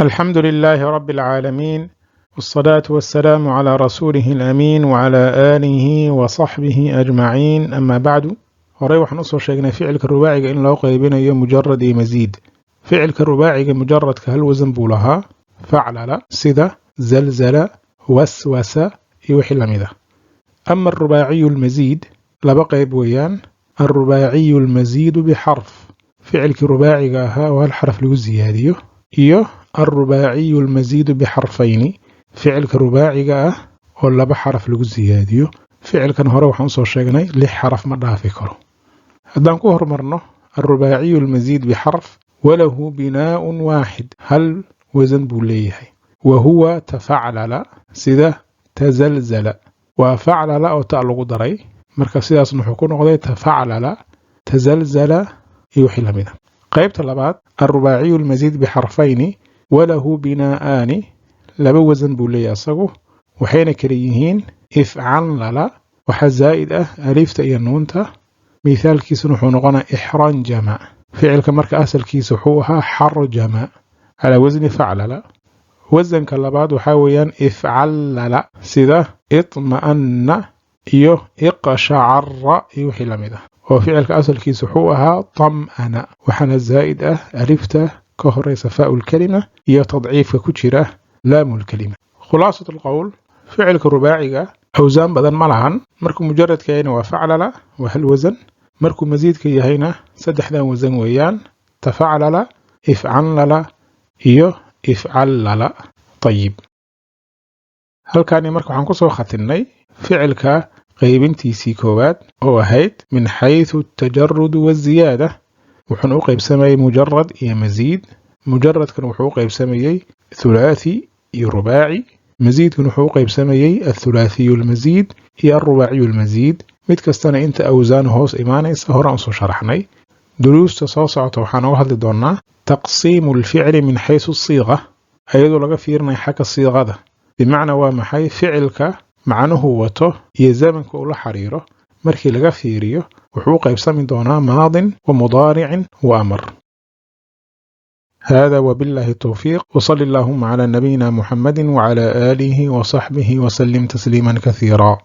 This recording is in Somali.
الحمد لله رب العالمين، والصلاة والسلام على رسوله الأمين وعلى آله وصحبه أجمعين. أما بعد، horey waxaan usoo sheegnay ficilka rubaaciga in loo qaybinayo mujarad iyo masiid. ficilka rubaaciga mujaradka hal wasan buu lahaa, faclala sida zalzala, waswasa iyo wixii lamid ah. ama arubaaciyu almasiid laba qayb weeyaan. alrubaaciyu almasiidu bixarf, ficilkii rubaaciga ahaa oo hal xaraf lagu ziyaadiyo, iyo الرباعي المزيد بحرفين فعل رباعي oo laba xaraf lagu ziyaadiyo. ficilkan hore waxaan soo sheegnay 6 xaraf ma dhaafi karo. haddaan ku hormarno الرباعي المزيد بحرف وله بناء واحد هل وزن buu leeyahay وهو تفعلل sida تزلزل وفعلل oo ta lagu daray marka sidaas wuxuu ku noqday تفعلل تزلزل iyo wixii lamid ah. qaybta labaad الرباعي المزيد بحرفين وله بناءان لaba wasan buu leeyahay asagu waxayna kala yihiin ifcalala waxa zaa'id ah alifta iyo nuunta. mithaalkiisuna wuxuu noqonaa ixranjama, ficilka marka asalkiisa wuxuu ahaa xarjama calaa wasni faclala. wasanka labaad waxaa weeyaan ifcalala sida itma'anna iyo iqshacara iyo wixii lamid ah, oo ficilka asalkiisa wuxuu ahaa tam'ana waxaana zaa'id ah alifta ka horeysa faa'ul kalima iyo tadciifka ku jira laamul kalima. khulaasatu alqowl, ficilka rubaaciga awsaan badan ma lahan. markuu mujaradka yahayna waa faclala waa hal wasan, markuu masiidka yahayna saddexdan wasan weeyaan: tafaclala, ifcalala iyo ifcallala. ayib, halkaani marka waxaan kusoo khatinnay ficilka qaybintiisii koowaad oo ahayd min xayثu الtajarud waziyaada. wuxuuna u qaybsamayey mujarad iyo masiid. mujaradkan wuxuu u qaybsamayey hulaathi iyo rubaaci, masiidkan wuxuu u qaybsamayey athulaathiyu almasiid iyo alrubaaciyu almasiid. mid kastana inta awsaan hoos imaanaysa horaan usoo sharaxnay. duruusta soo socota waxaan uga hadli doonaa taqsiimu alficli min xaysu asiiqa, ayadoo laga fiirinaya xagga siiqada, bimacnaa waa maxay ficilka macnuhu wato iyo zamanka uu la xiriiro. markii laga fiiriyo wuxuu u qaybsami doonaa maadin wa mudaaricin wa amr. هذا وبالله التوفيق، وصلى اللهم على نبينا محمد وعلى آله وصحبه وسلم تسليما كثيرا.